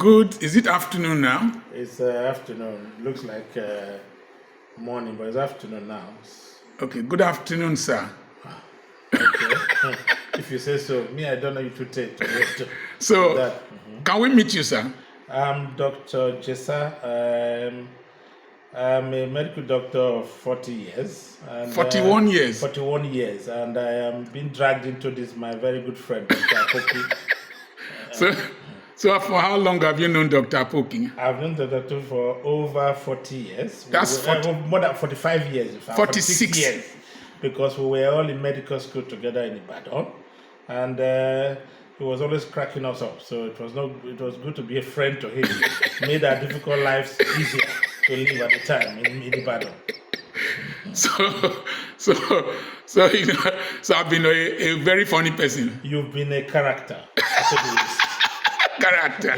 good. Is it afternoon now? It's afternoon. Looks like morning, but it's afternoon now. Okay, good afternoon, sir. Okay. If you say so. Me, I don't know if you take to So, that. can we meet you, sir? I'm Dr. Jessa. I'm a medical doctor of 40 years. And, 41 years. 41 years. And I am being dragged into this, my very good friend, Dr. Apoki. So for how long have you known Dr. Apoki? I've known Dr. Apoki for over 40 years. That's 40. More than 45 years. In fact, 46 years. Because we were all in medical school together in Ibadan. And he was always cracking us up. So it was good to be a friend to him. Made our difficult lives easier to live at the time in Ibadan. So I've been a very funny person. You've been a character. Character.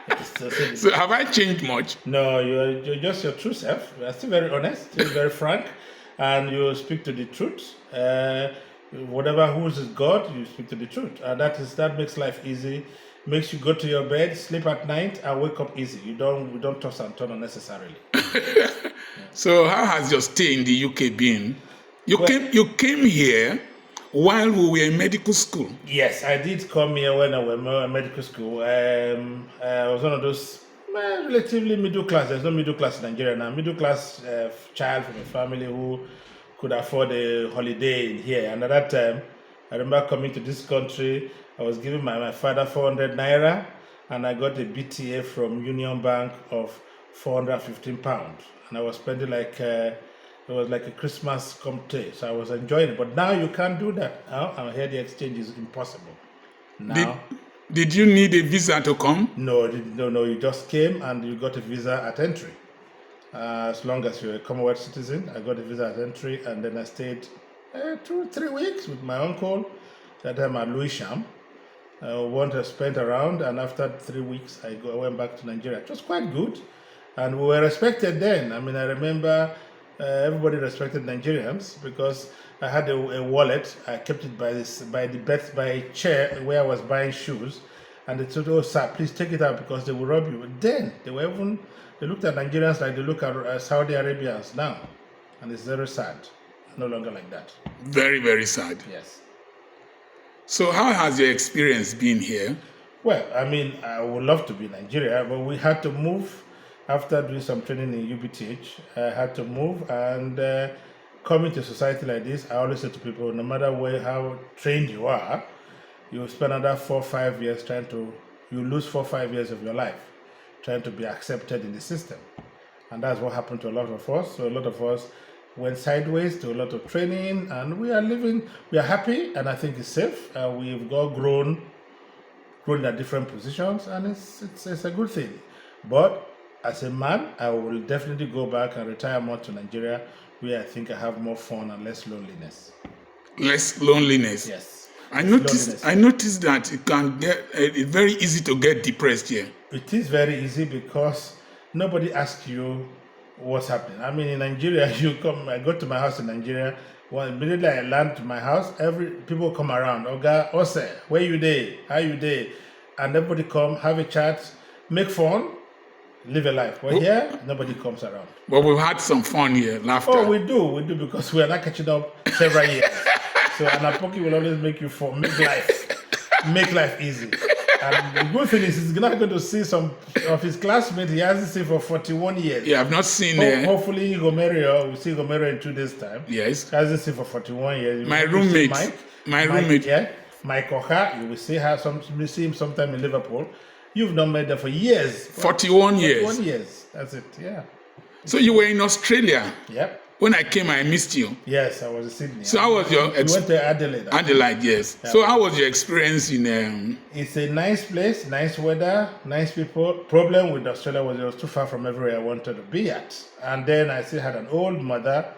Yes. So have I changed much? No, you're just your true self. You are still very honest, still very frank, and you speak to the truth. Whatever who's is God, you speak to the truth, and that makes life easy. Makes you go to your bed, sleep at night, and wake up easy. We don't toss and turn unnecessarily. So how has your stay in the UK been? You came here while we were in medical school. Yes, I did come here when I was in medical school. I was one of those relatively middle class. There's no middle class in Nigeria now. Middle class child from a family who could afford a holiday in here. And at that time, I remember coming to this country. I was giving my father 400 naira, and I got a BTA from Union Bank of 415 pounds. And I was spending it was like a Christmas come day, so I was enjoying it. But now you can't do that. Now I hear the exchange is impossible. Now, did you need a visa to come? No. You just came and you got a visa at entry. As long as you're a Commonwealth citizen, I got a visa at entry, and then I stayed 2-3 weeks with my uncle. That time at Lewisham. I spent around, and after 3 weeks, I went back to Nigeria. It was quite good, and we were respected then. I mean, I remember. Everybody respected Nigerians because I had a wallet. I kept it by a chair where I was buying shoes, and they told, "Oh, sir, please take it out because they will rob you." But then they looked at Nigerians like they look at Saudi Arabians now, and it's very sad. No longer like that. Very, very sad. Yes. So how has your experience been here? Well, I mean, I would love to be in Nigeria, but we had to move. After doing some training in UBTH, I had to move, and coming to a society like this, I always say to people, no matter how trained you are, you spend another 4 or 5 years you lose 4 or 5 years of your life trying to be accepted in the system. And that's what happened to a lot of us. So a lot of us went sideways to a lot of training, and we are happy, and I think it's safe. We've got grown at different positions, and it's a good thing. But as a man, I will definitely go back and retire more to Nigeria, where I think I have more fun and less loneliness. Less loneliness? Yes. I noticed that it can it's very easy to get depressed here. It is very easy because nobody asks you what's happening. I mean, in Nigeria, I go to my house in Nigeria. Well, immediately I land to my house, people come around. Oga, Ose, where you dey? How you dey? And everybody come, have a chat, make fun, live a life. But here, nobody comes around. But we've had some fun here, laughter. Oh, we do because we are not catching up several years. So an Apoki will always make you make life easy. And the good thing is he's not going to see some of his classmates he hasn't seen for 41 years. Yeah, I've not seen hopefully we'll see Gomero in 2 days' time. Yes. He hasn't seen for 41 years. My roommate. Yeah. Mike Oka, you will see him sometime in Liverpool. You've not met them for years. 41 years. 41 years. That's it, yeah. So you were in Australia? Yep. When I came, I missed you. Yes, I was in Sydney. So how was your You went to Adelaide. Adelaide, yes. Yeah. So how was your experience in... It's a nice place, nice weather, nice people. Problem with Australia was it was too far from everywhere I wanted to be at. And then I still had an old mother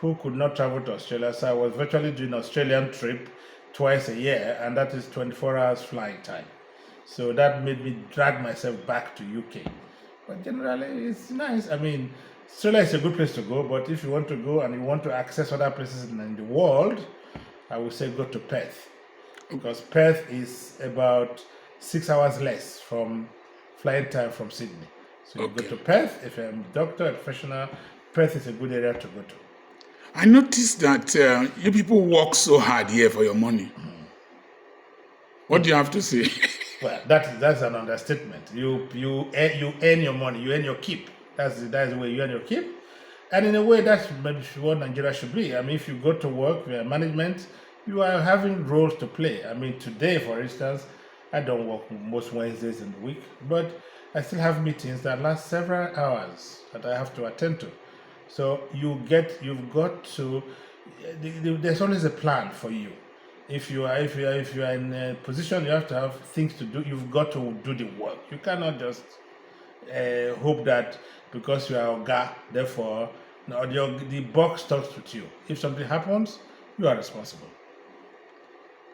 who could not travel to Australia. So I was virtually doing an Australian trip twice a year, and that is 24 hours flying time. So that made me drag myself back to UK. But generally, it's nice. I mean, Australia is a good place to go, but if you want to go and you want to access other places in the world, I would say go to Perth. Because Perth is about 6 hours less from flying time from Sydney. So you Okay. go to Perth. If you're a doctor, a professional, Perth is a good area to go to. I noticed that you people work so hard here for your money. What do you have to say? Well, that's an understatement. You earn your money, you earn your keep. That's the way you earn your keep. And in a way, that's maybe what Nigeria should be. I mean, if you go to work, management, you are having roles to play. I mean, today, for instance, I don't work most Wednesdays in the week, but I still have meetings that last several hours that I have to attend to. So you've got to. There's always a plan for you. If you are in a position, you have to have things to do. You've got to do the work. You cannot just hope that because you are a guy, therefore the box talks with you. If something happens, you are responsible.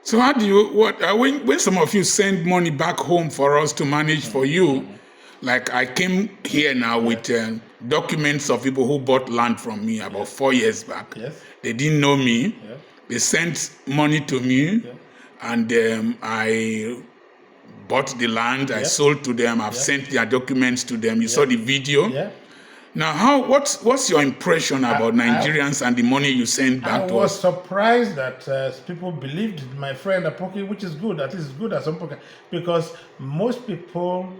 So how do you when some of you send money back home for us to manage for you? Like I came here now with documents of people who bought land from me about 4 years back. Yes. They didn't know me. Yeah. They sent money to me, Yeah. and I bought the land. I Yeah. sold to them. I've sent their documents to them. You saw the video. Yeah. Now, what's your impression about Nigerians and the money you send back I to was us? surprised that people believed in my friend Apoki, which is good. At least it's good as some point, because most people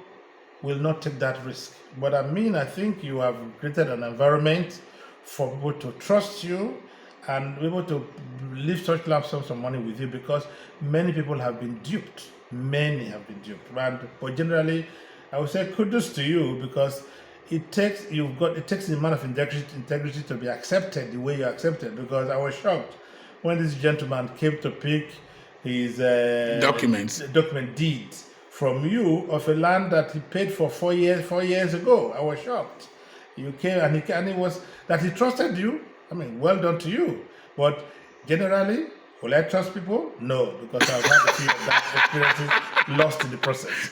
will not take that risk. But I mean, I think you have created an environment for people to trust you and be able to leave such lump sums of money with you, because many people have been duped. Many have been duped. But generally, I would say kudos to you, because it takes the amount of integrity to be accepted the way you accepted. Because I was shocked when this gentleman came to pick his document deeds from you of a land that he paid for 4 years ago. I was shocked. You came and he was that he trusted you. I mean, well done to you. But generally, will I trust people? No, because I've had a few of that experiences lost in the process.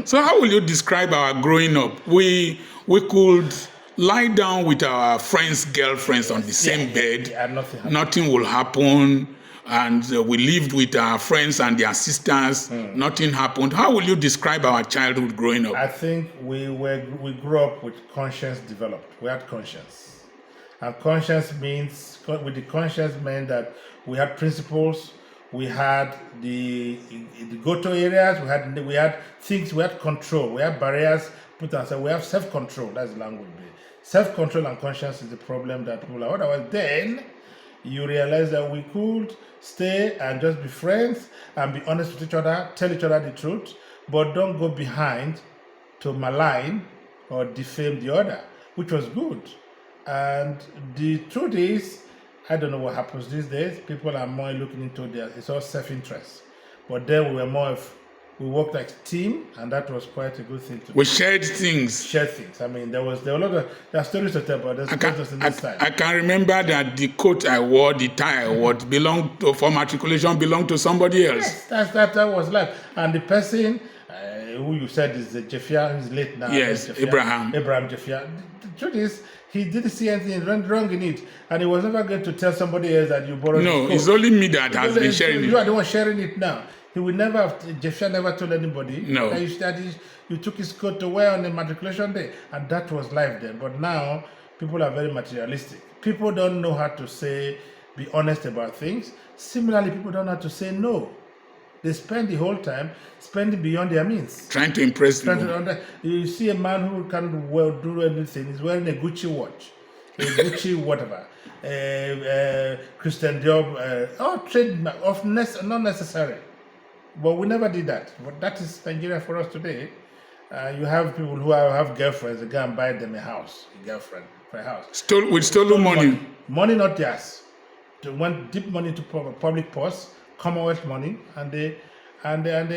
So how will you describe our growing up? We could lie down with our friends' girlfriends on the same bed. Nothing will happen. And we lived with our friends and their sisters. Nothing happened. How will you describe our childhood growing up? I think we grew up with conscience developed. We had conscience. And conscience with the conscience meant that we had principles, we had the go-to areas, we had things, we had control, we had barriers put on. So we have self-control. That's the language. Self-control and conscience is the problem that people are. Otherwise, then you realize that we could stay and just be friends and be honest with each other, tell each other the truth, but don't go behind to malign or defame the other, which was good. And the truth is, I don't know what happens these days. People are more looking into it's all self-interest. But then we worked like a team, and that was quite a good thing to do. We shared things. I mean, there were a lot of stories to tell, but there's just in this time. I can remember that the coat I wore, the tie I wore, for matriculation belonged to somebody else. Yes, that was life. And the person who you said is Jeffia, who's late now. Yes, Abraham Jeffia. The truth is, he didn't see anything wrong in it, and he was never going to tell somebody else that you borrowed. No, it's only me that has been sharing it. You are the one sharing it now. He would never have. Jeffia never told anybody. No. That you took his coat to wear on the matriculation day, and that was life then. But now people are very materialistic. People don't know how to be honest about things. Similarly, people don't know how to say no. They spend the whole time spending beyond their means. Trying to impress people. You see a man who can't do anything. He's wearing a Gucci watch, a Gucci whatever, Christian Dior, all trademark of not necessary. But we never did that. But that is Nigeria for us today. You have people who have girlfriends. They go and buy them a girlfriend for a house. With stolen money. Money not theirs. They went deep money into public purse, Commonwealth money, and they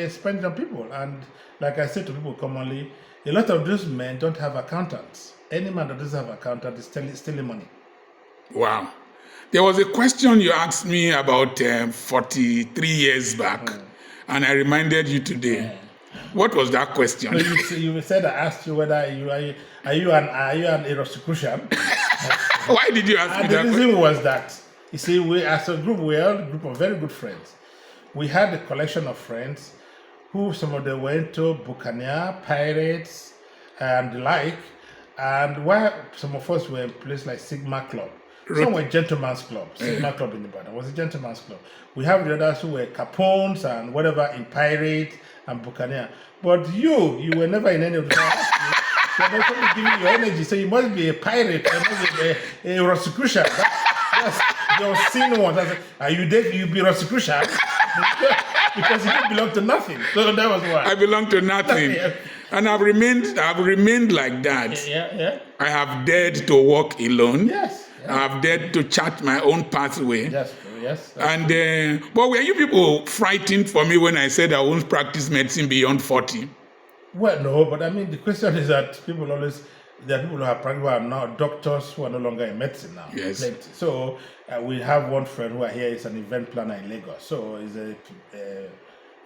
spend it on people. And like I said to people commonly, a lot of those men don't have accountants. Any man that doesn't have an accountant is stealing money. Wow. There was a question you asked me about 43 years back, and I reminded you today. What was that question? You said I asked you whether are you an Rosicrucian? Why did you ask me that? The reason was that, you see, as a group, we are a group of very good friends. We had a collection of friends who some of them went to Buccaneer, Pirates, and the like. And while some of us were in places like Sigma Club, some were Gentleman's Club. Sigma Club in Ibadan was a Gentleman's Club. We have the others who were Capones and whatever in Pirate and Buccaneer. But you were never in any of them. You're not only giving your energy, so you must be a pirate, you must be a Rosicrucian. That's your sin one. Are you dead? You be Rosicrucian? Because you don't belong to nothing. So that was why. I belong to nothing. And I've remained like that. Yeah. I have dared to walk alone. Yes. I have dared to chart my own pathway. Yes. And but were you people frightened for me when I said I won't practice medicine beyond 40? Well, no, but I mean the question is that there are people who are practicing who are now doctors who are no longer in medicine now. Yes. So we have one friend who are here is an event planner in Lagos. So he's a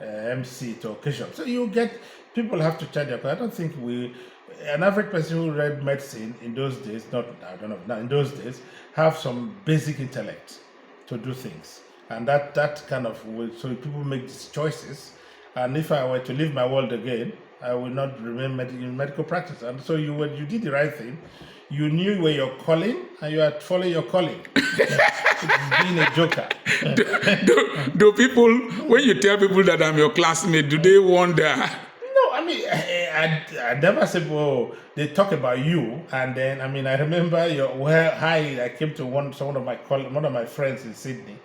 MC to occasion. So you get people have to charge their. I don't think an average person who read medicine in those days, in those days, have some basic intellect to do things, and that kind of so people make these choices. And if I were to leave my world again, I will not remain in medical practice. And so you did the right thing. You knew where you're calling, and you are following your calling. Being a joker. Do people, when you tell people that I'm your classmate, do they wonder? No, I mean, I never said, well, they talk about you, and then, I mean, I remember I came to one of my friends in Sydney.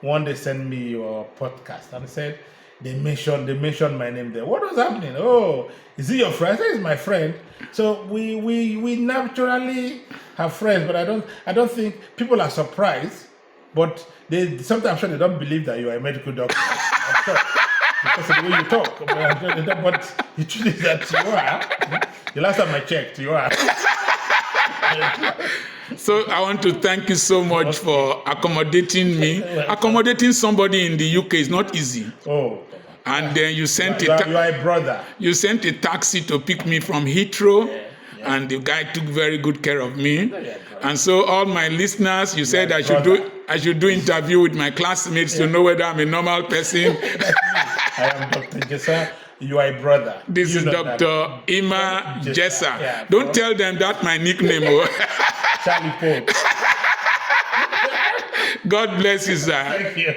One day sent me your podcast, and said, they mentioned my name there. What was happening? Oh, is he your friend? I said, he's my friend. So we naturally have friends, but I don't think people are surprised, but sometimes I'm sure they don't believe that you are a medical doctor. I'm sure. Because of the way you talk. But the truth is that you are. The last time I checked, you are. So I want to thank you so much for accommodating me. Accommodating somebody in the UK is not easy. Oh. And then you sent you are a brother. You sent a taxi to pick me from Heathrow, and the guy took very good care of me. And so all my listeners, you said I should do interview with my classmates to know whether I'm a normal person. I am Dr. Jessa. You are a brother. This is Dr. Ima Jessa. Yeah, don't tell them that's my nickname. Charlie Pope. God bless you, sir. Thank you.